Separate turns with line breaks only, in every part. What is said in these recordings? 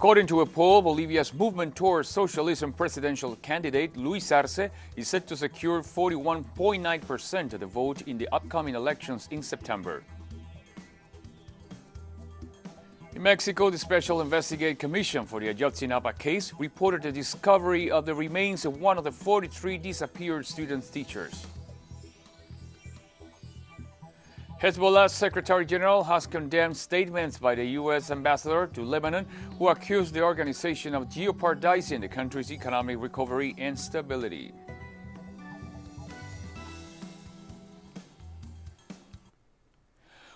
According to a poll, Bolivia's movement towards socialism presidential candidate Luis Arce is set to secure 41.9% of the vote in the upcoming elections in September. In Mexico, the Special Investigative Commission for the Ayotzinapa case reported the discovery of the remains of one of the 43 disappeared student teachers. Hezbollah's Secretary General has condemned statements by the U.S. ambassador to Lebanon, who accused the organization of jeopardizing the country's economic recovery and stability.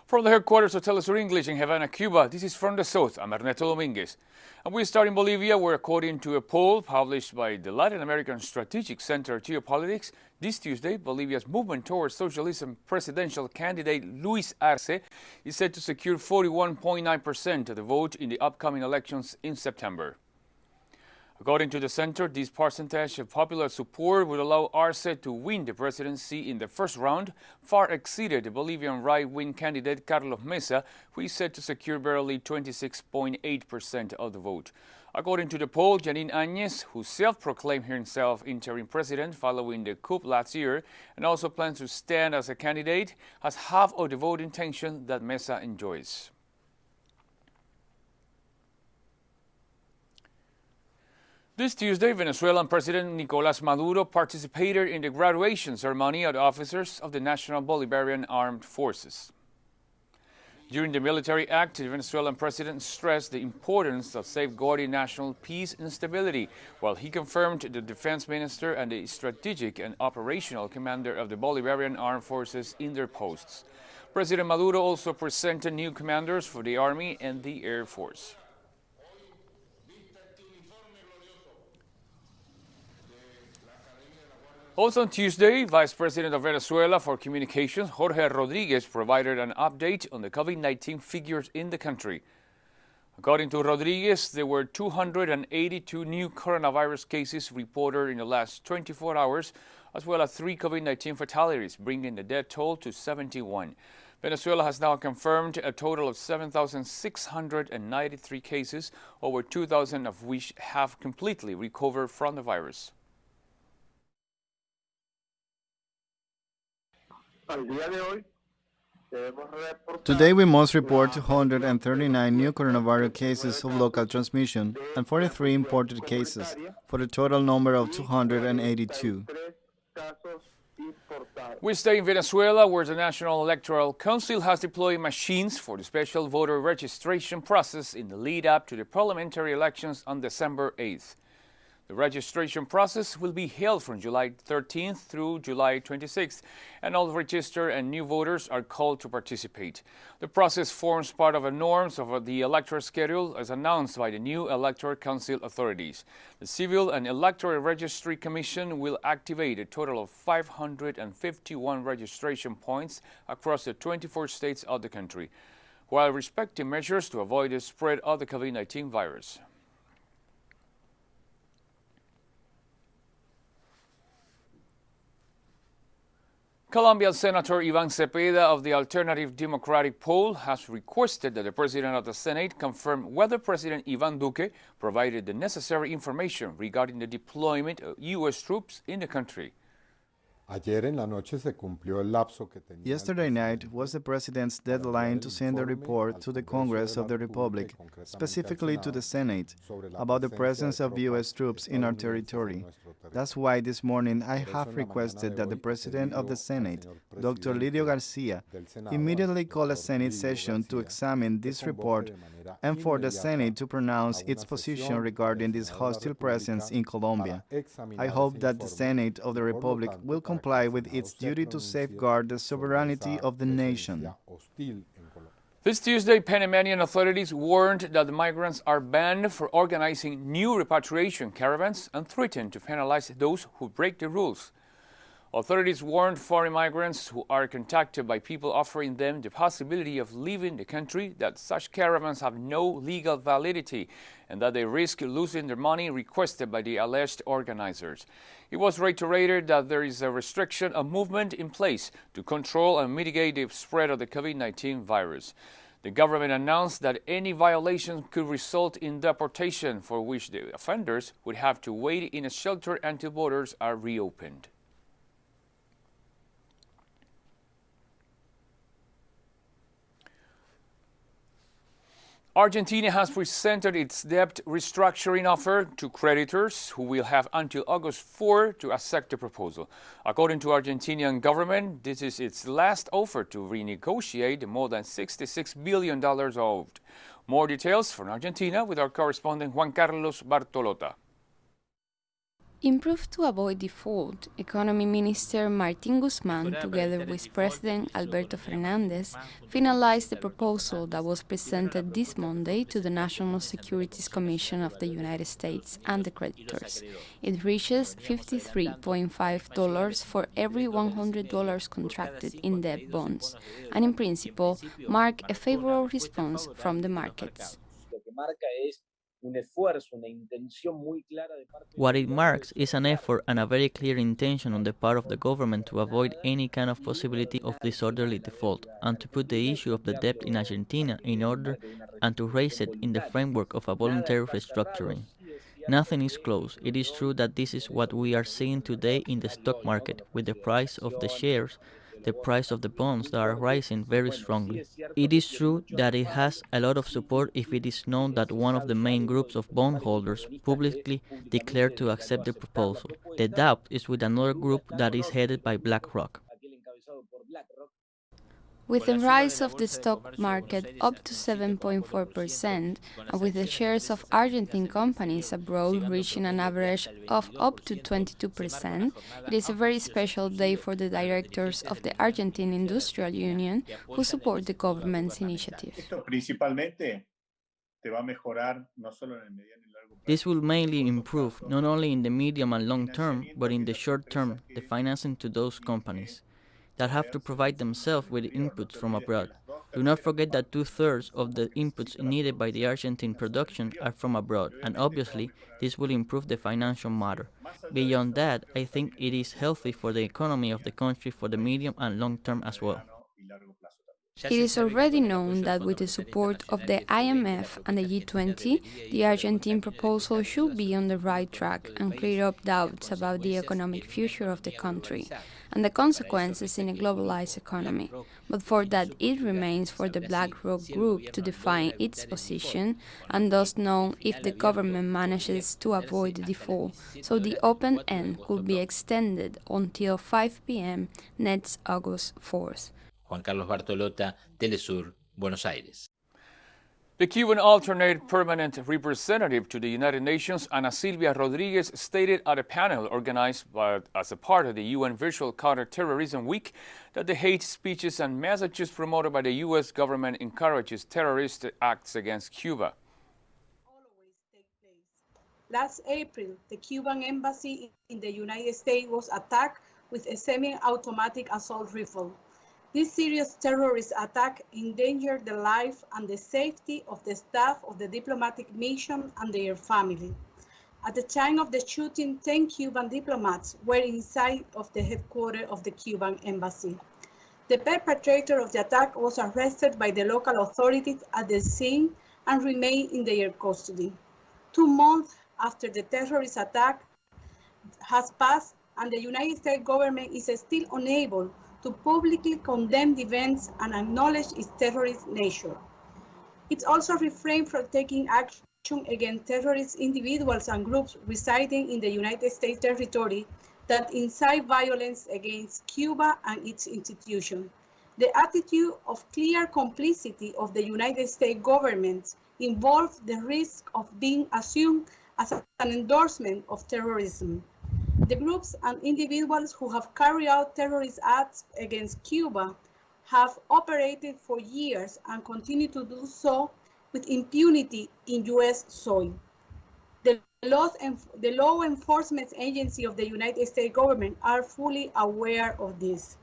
From the headquarters of Telesur English in Havana, Cuba, this is From the South. I'm Ernesto Dominguez. And we start in Bolivia, where according to a poll published by the Latin American Strategic Center Geopolitics, this Tuesday, Bolivia's movement towards socialism presidential candidate Luis Arce is set to secure 41.9% of the vote in the upcoming elections in September. According to the center, this percentage of popular support would allow Arce to win the presidency in the first round, far exceeded the Bolivian right-wing candidate Carlos Mesa, who is set to secure barely 26.8% of the vote. According to the poll, Janine Áñez, who self-proclaimed himself interim president following the coup last year and also plans to stand as a candidate, has half of the vote intention that Mesa enjoys. This Tuesday, Venezuelan President Nicolás Maduro participated in the graduation ceremony of officers of the National Bolivarian Armed Forces. During the military act, the Venezuelan president stressed the importance of safeguarding national peace and stability, while he confirmed the defense minister and the strategic and operational commander of the Bolivarian Armed Forces in their posts. President Maduro also presented new commanders for the Army and the Air Force. Also on Tuesday, Vice President of Venezuela for Communications, Jorge Rodríguez, provided an update on the COVID-19 figures in the country. According to Rodríguez, there were 282 new coronavirus cases reported in the last 24 hours, as well as 3 COVID-19 fatalities, bringing the death toll to 71. Venezuela has now confirmed a total of 7,693 cases, over 2,000 of which have completely recovered from the virus.
Today we must report 239 new coronavirus cases of local transmission and 43 imported cases, for a total number of 282.
We stay in Venezuela, where the National Electoral Council has deployed machines for the special voter registration process in the lead-up to the parliamentary elections on December 8th. The registration process will be held from July 13th through July 26th, and all registered and new voters are called to participate. The process forms part of the norms of the electoral schedule as announced by the new Electoral Council authorities. The Civil and Electoral Registry Commission will activate a total of 551 registration points across the 24 states of the country, while respecting measures to avoid the spread of the COVID-19 virus. Colombian Senator Iván Cepeda of the Alternative Democratic Pole has requested that the President of the Senate confirm whether President Iván Duque provided the necessary information regarding the deployment of U.S. troops in the country.
Yesterday night was the President's deadline to send a report to the Congress of the Republic, specifically to the Senate, about the presence of U.S. troops in our territory. That's why this morning I have requested that the President of the Senate, Dr. Lidio Garcia, immediately call a Senate session to examine this report and for the Senate to pronounce its position regarding this hostile presence in Colombia. I hope that the Senate of the Republic will comply with its duty to safeguard the sovereignty of the nation.
This Tuesday, Panamanian authorities warned that the migrants are banned for organizing new repatriation caravans and threatened to penalize those who break the rules. Authorities warned foreign migrants who are contacted by people offering them the possibility of leaving the country that such caravans have no legal validity and that they risk losing their money requested by the alleged organizers. It was reiterated that there is a restriction of movement in place to control and mitigate the spread of the COVID-19 virus. The government announced that any violation could result in deportation, for which the offenders would have to wait in a shelter until borders are reopened. Argentina has presented its debt restructuring offer to creditors who will have until August 4 to accept the proposal. According to Argentinian government, this is its last offer to renegotiate the more than $66 billion owed. More details from Argentina with our correspondent Juan Carlos Bartolota.
Improved to avoid default, Economy Minister Martín Guzmán, together with President Alberto Fernández, finalized the proposal that was presented this Monday to the National Securities Commission of the United States and the creditors. It reaches $53.5 for every $100 contracted in debt bonds, and in principle, mark a favorable response from the markets.
What it marks is an effort and a very clear intention on the part of the government to avoid any kind of possibility of disorderly default and to put the issue of the debt in Argentina in order and to raise it in the framework of a voluntary restructuring. Nothing is close. It is true that this is what we are seeing today in the stock market with the price of the shares, the price of the bonds that are rising very strongly. It is true that it has a lot of support if it is known that one of the main groups of bondholders publicly declared to accept the proposal. The doubt is with another group that is headed by BlackRock.
With the rise of the stock market up to 7.4%, and with the shares of Argentine companies abroad reaching an average of up to 22%, it is a very special day for the directors of the Argentine Industrial Union who support the government's initiative.
This will mainly improve, not only in the medium and long term, but in the short term, the financing to those companies that have to provide themselves with inputs from abroad. Do not forget that 2/3 of the inputs needed by the Argentine production are from abroad, and obviously this will improve the financial matter. Beyond that, I think it is healthy for the economy of the country for the medium and long term as well.
It is already known that with the support of the IMF and the G20, the Argentine proposal should be on the right track and clear up doubts about the economic future of the country and the consequences in a globalized economy. But for that, it remains for the BlackRock group to define its position and thus know if the government manages to avoid the default, so the open end could be extended until 5 p.m. next August 4th.
Juan Carlos Bartolota, Telesur, Buenos Aires.
The Cuban alternate permanent representative to the United Nations, Ana Silvia Rodriguez, stated at a panel organized as a part of the UN Virtual Counterterrorism Week that the hate speeches and messages promoted by the U.S. government encourages terrorist acts against Cuba.
Last April, the Cuban embassy in the United States was attacked with a semi-automatic assault rifle. This serious terrorist attack endangered the life and the safety of the staff of the diplomatic mission and their family. At the time of the shooting, 10 Cuban diplomats were inside of the headquarters of the Cuban embassy. The perpetrator of the attack was arrested by the local authorities at the scene and remained in their custody. 2 months after the terrorist attack has passed, and the United States government is still unable to publicly condemn the events and acknowledge its terrorist nature. It also refrained from taking action against terrorist individuals and groups residing in the United States territory that incite violence against Cuba and its institutions. The attitude of clear complicity of the United States government involves the risk of being assumed as an endorsement of terrorism. The groups and individuals who have carried out terrorist acts against Cuba have operated for years and continue to do so with impunity in U.S. soil. The law enforcement agencies of the United States government are fully aware of this.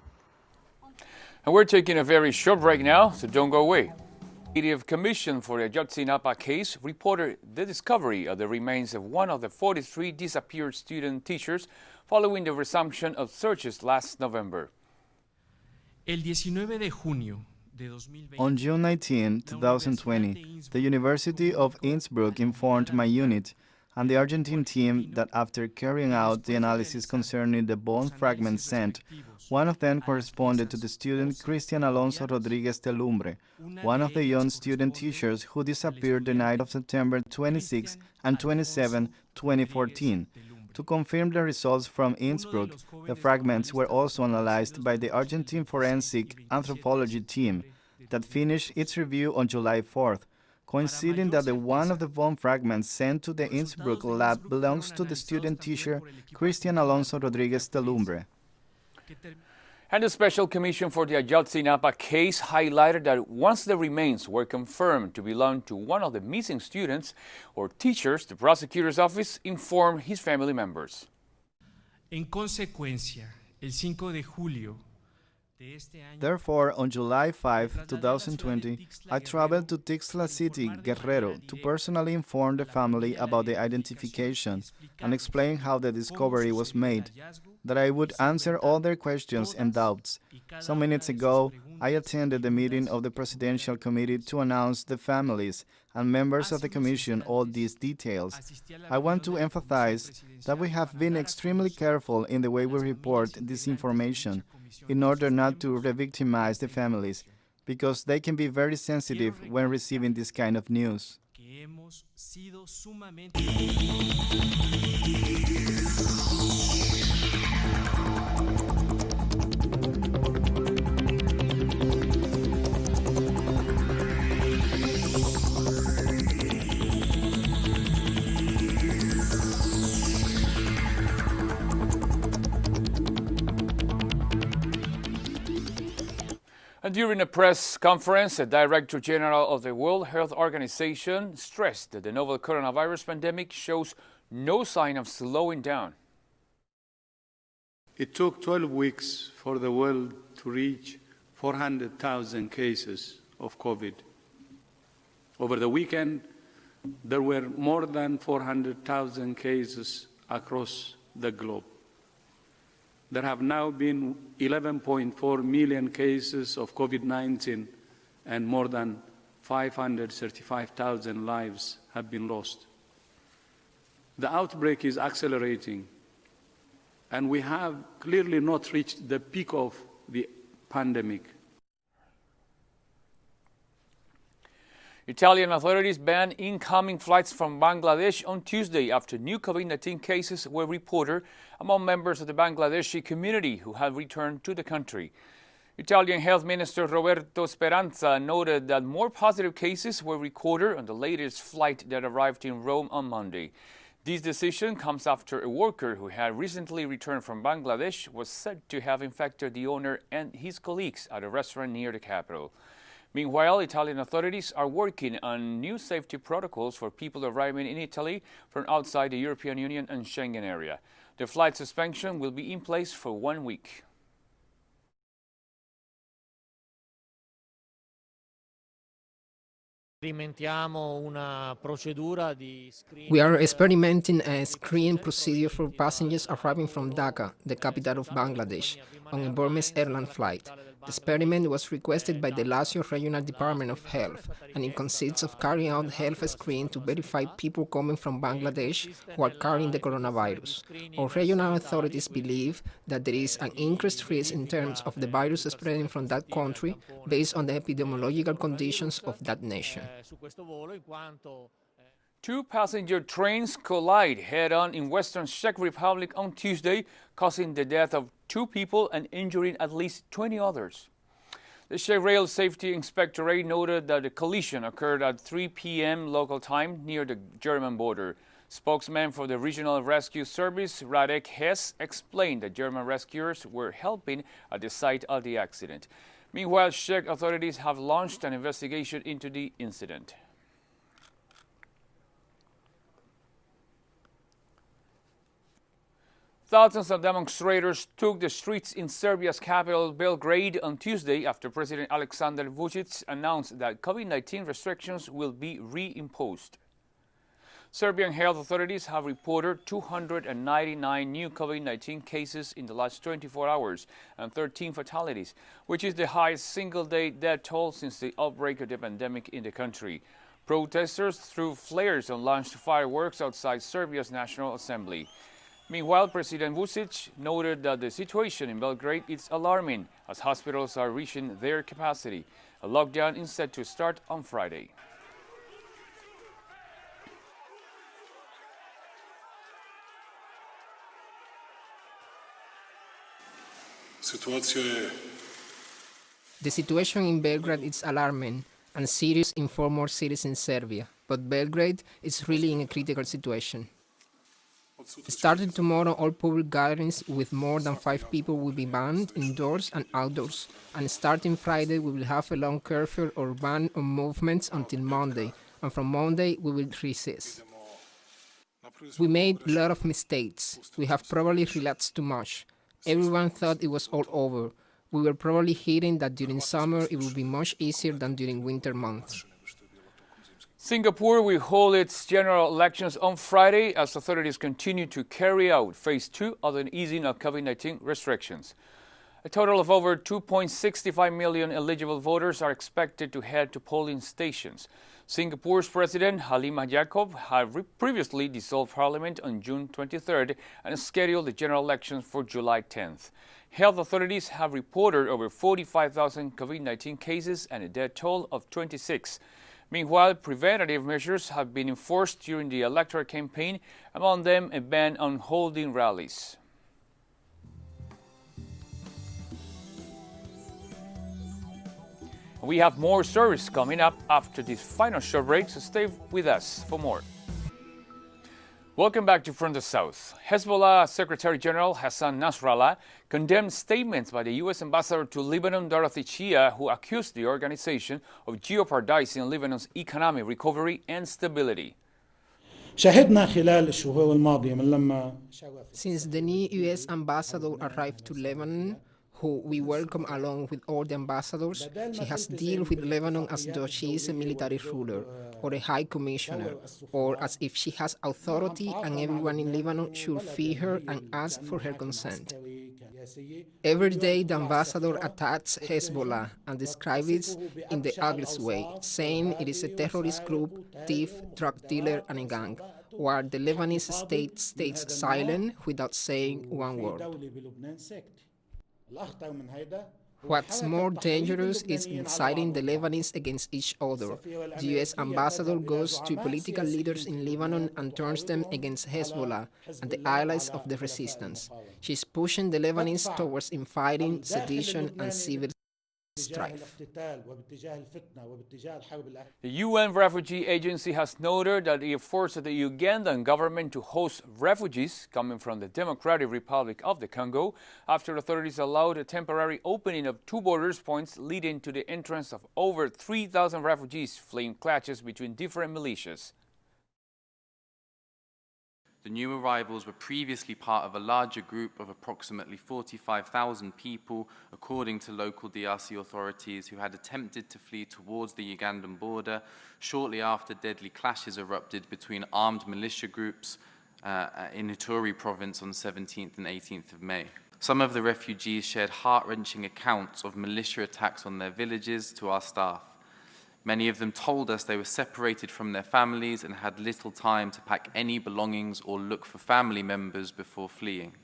And we're taking a very short break now, so don't go away. The Executive Commission for the Ayotzinapa case reported the discovery of the remains of one of the 43 disappeared student teachers following the resumption of searches last November.
El 19 de junio
On June 19, 2020, the University of Innsbruck informed my unit and the Argentine team that after carrying out the analysis concerning the bone fragments sent, one of them corresponded to the student Cristian Alonso Rodriguez Telumbre, one of the young student teachers who disappeared the night of September 26 and 27, 2014. To confirm the results from Innsbruck, the fragments were also analyzed by the Argentine Forensic Anthropology team that finished its review on July 4th, coinciding that one of the bone fragments sent to the Innsbruck lab belongs to the student teacher Cristian Alonso Rodriguez Telumbre.
And the Special Commission for the Ayotzinapa case highlighted that once the remains were confirmed to belong to one of the missing students or teachers, the prosecutor's office informed his family members.
En consecuencia, el 5 de julio,
Therefore, on July 5, 2020, I traveled to Tixla City, Guerrero, to personally inform the family about the identification and explain how the discovery was made, that I would answer all their questions and doubts. Some minutes ago, I attended the meeting of the Presidential Committee to announce the families and members of the Commission all these details. I want to emphasize that we have been extremely careful in the way we report this information, in order not to re-victimize the families, because they can be very sensitive when receiving this kind of news.
And during a press conference, the Director General of the World Health Organization stressed that the novel coronavirus pandemic shows no sign of slowing down.
It took 12 weeks for the world to reach 400,000 cases of COVID. Over the weekend, there were more than 400,000 cases across the globe. There have now been 11.4 million cases of COVID-19 and more than 535,000 lives have been lost. The outbreak is accelerating, and we have clearly not reached the peak of the pandemic.
Italian authorities banned incoming flights from Bangladesh on Tuesday after new COVID-19 cases were reported among members of the Bangladeshi community who have returned to the country. Italian Health Minister Roberto Speranza noted that more positive cases were recorded on the latest flight that arrived in Rome on Monday. This decision comes after a worker who had recently returned from Bangladesh was said to have infected the owner and his colleagues at a restaurant near the capital. Meanwhile, Italian authorities are working on new safety protocols for people arriving in Italy from outside the European Union and Schengen area. The flight suspension will be in place for 1 week.
We are experimenting a screening procedure for passengers arriving from Dhaka, the capital of Bangladesh, on a Burmese airline flight. The experiment was requested by the Lazio Regional Department of Health, and it consists of carrying out health screening to verify people coming from Bangladesh who are carrying the coronavirus. Our regional authorities believe that there is an increased risk in terms of the virus spreading from that country based on the epidemiological conditions of that nation.
Two passenger trains collide head-on in Western Czech Republic on Tuesday, causing the death of 2 people and injuring at least 20 others. The Czech Rail Safety Inspectorate noted that the collision occurred at 3 p.m. local time near the German border. Spokesman for the Regional Rescue Service, Radek Hess, explained that German rescuers were helping at the site of the accident. Meanwhile, Czech authorities have launched an investigation into the incident. Thousands of demonstrators took the streets in Serbia's capital, Belgrade, on Tuesday after President Aleksandar Vučić announced that COVID-19 restrictions will be reimposed. Serbian health authorities have reported 299 new COVID-19 cases in the last 24 hours and 13 fatalities, which is the highest single-day death toll since the outbreak of the pandemic in the country. Protesters threw flares and launched fireworks outside Serbia's National Assembly. Meanwhile, President Vučić noted that the situation in Belgrade is alarming as hospitals are reaching their capacity. A lockdown is set to start on Friday.
The situation in Belgrade is alarming and serious in 4 more cities in Serbia, but Belgrade is really in a critical situation. Starting tomorrow, all public gatherings with more than 5 people will be banned indoors and outdoors, and starting Friday we will have a long curfew or ban on movements until Monday, and from Monday we will recess. We made a lot of mistakes. We have probably relaxed too much. Everyone thought it was all over. We were probably hearing that during summer it would be much easier than during winter months.
Singapore will hold its general elections on Friday as authorities continue to carry out phase 2 of the easing of COVID-19 restrictions. A total of over 2.65 million eligible voters are expected to head to polling stations. Singapore's President Halimah Yacob had previously dissolved parliament on June 23rd and scheduled the general elections for July 10th. Health authorities have reported over 45,000 COVID-19 cases and a death toll of 26. Meanwhile, preventative measures have been enforced during the electoral campaign, among them a ban on holding rallies. We have more stories coming up after this final short break, so stay with us for more. Welcome back to From the South. Hezbollah Secretary General Hassan Nasrallah condemned statements by the U.S. Ambassador to Lebanon, Dorothy Chia, who accused the organization of jeopardizing Lebanon's economic recovery and stability.
Since the new U.S. ambassador arrived to Lebanon, who we welcome along with all the ambassadors, she has dealt with Lebanon as though she is a military ruler or a high commissioner, or as if she has authority and everyone in Lebanon should fear her and ask for her consent. Every day the ambassador attacks Hezbollah and describes it in the ugliest way, saying it is a terrorist group, thief, drug dealer and a gang, while the Lebanese state stays silent without saying one word. What's more dangerous is inciting the Lebanese against each other. The U.S. ambassador goes to political leaders in Lebanon and turns them against Hezbollah and the allies of the resistance. She's pushing the Lebanese towards infighting, sedition, and civil strife.
The UN Refugee Agency has noted that it forced the Ugandan government to host refugees coming from the Democratic Republic of the Congo after authorities allowed a temporary opening of 2 border points leading to the entrance of over 3,000 refugees fleeing clashes between different militias.
The new arrivals were previously part of a larger group of approximately 45,000 people, according to local DRC authorities, who had attempted to flee towards the Ugandan border shortly after deadly clashes erupted between armed militia groups in Ituri province on 17th and 18th of May. Some of the refugees shared heart-wrenching accounts of militia attacks on their villages to our staff. Many of them told us they were separated from their families and had little time to pack any belongings or look for family members before fleeing.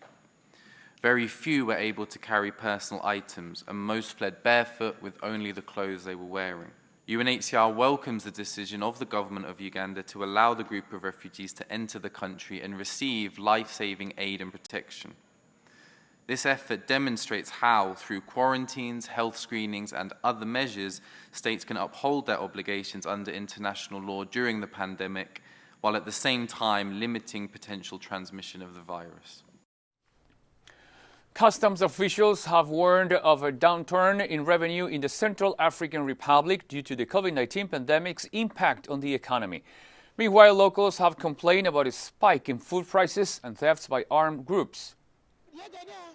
Very few were able to carry personal items, and most fled barefoot with only the clothes they were wearing. UNHCR welcomes the decision of the government of Uganda to allow the group of refugees to enter the country and receive life-saving aid and protection. This effort demonstrates how, through quarantines, health screenings, and other measures, states can uphold their obligations under international law during the pandemic, while at the same time limiting potential transmission of the virus.
Customs officials have warned of a downturn in revenue in the Central African Republic due to the COVID-19 pandemic's impact on the economy. Meanwhile, locals have complained about a spike in food prices and thefts by armed groups.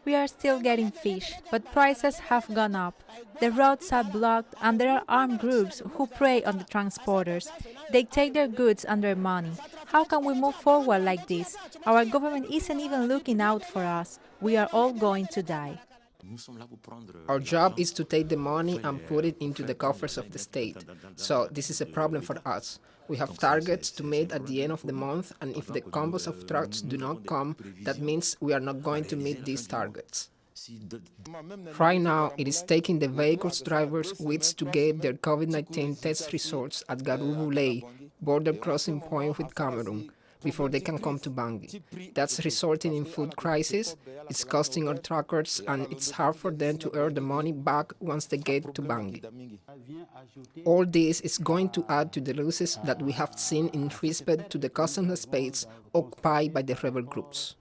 We are still getting fish, but prices have gone up. The roads are blocked and there are armed groups who prey on the transporters. They take their goods and their money. How can we move forward like this? Our government isn't even looking out for us. We are all going to die.
Our job is to take the money and put it into the coffers of the state. So this is a problem for us. We have targets to meet at the end of the month, and if the convoys of trucks do not come, that means we are not going to meet these targets. Right now, it is taking the vehicles drivers weeks to get their COVID-19 test results at Garubulei, border crossing point with Cameroon, before they can come to Bangui. That's resulting in food crisis, it's costing our truckers, and it's hard for them to earn the money back once they get to Bangui. All this is going to add to the losses that we have seen in respect to the customs space occupied by the rebel groups.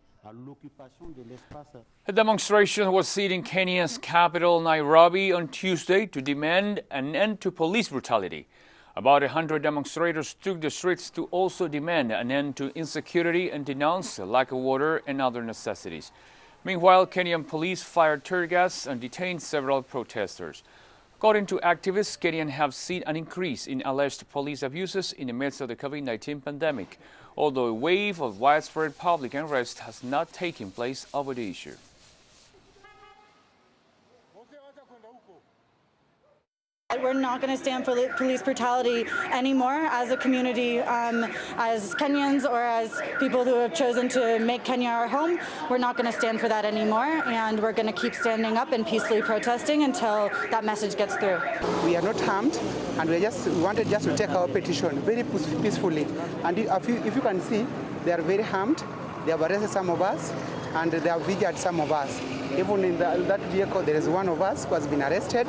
A demonstration was seen in Kenya's capital, Nairobi, on Tuesday to demand an end to police brutality. About 100 demonstrators took the streets to also demand an end to insecurity and denounce the lack of water and other necessities. Meanwhile, Kenyan police fired tear gas and detained several protesters. According to activists, Kenyans have seen an increase in alleged police abuses in the midst of the COVID-19 pandemic, although a wave of widespread public unrest has not taken place over the issue.
We're not going to stand for police brutality anymore as a community, as Kenyans or as people who have chosen to make Kenya our home. We're not going to stand for that anymore, and we're going to keep standing up and peacefully protesting until that message gets through.
We are not harmed, and we wanted just to take our petition very peacefully. And if you can see, they are very harmed. They have arrested some of us, and they have injured some of us. Even in that vehicle, there is one of us who has been arrested.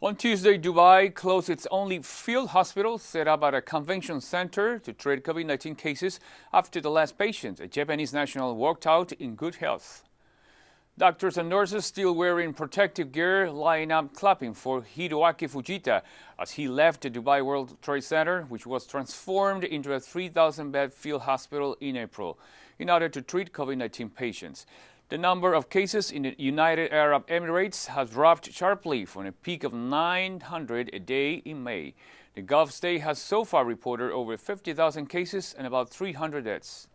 On Tuesday, Dubai closed its only field hospital set up at a convention center to treat COVID-19 cases after the last patient, a Japanese national, walked out in good health. Doctors and nurses still wearing protective gear line up clapping for Hiroaki Fujita as he left the Dubai World Trade Center, which was transformed into a 3,000-bed field hospital in April, in order to treat COVID-19 patients. The number of cases in the United Arab Emirates has dropped sharply from a peak of 900 a day in May. The Gulf state has so far reported over 50,000 cases and about 300 deaths.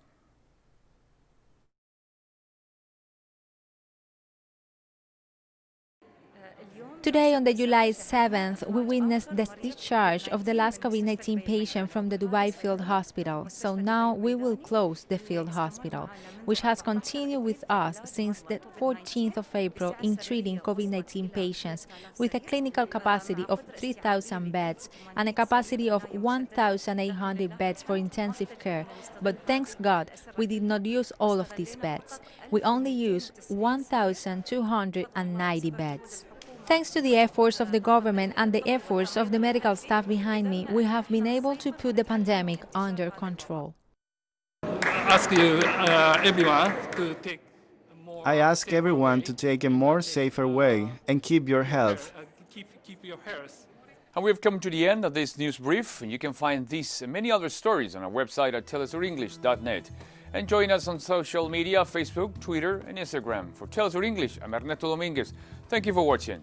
Today, on the July 7th, we witnessed the discharge of the last COVID-19 patient from the Dubai Field Hospital. So now we will close the field hospital, which has continued with us since the 14th of April in treating COVID-19 patients with a clinical capacity of 3,000 beds and a capacity of 1,800 beds for intensive care. But thanks God, we did not use all of these beds. We only used 1,290 beds. Thanks to the efforts of the government and the efforts of the medical staff behind me, we have been able to put the pandemic under control.
I ask everyone to take a more safer way and keep your health.
And we've come to the end of this news brief, and you can find these and many other stories on our website at telesurenglish.net. And join us on social media, Facebook, Twitter, and Instagram. For Telesur English, I'm Ernesto Dominguez. Thank you for watching.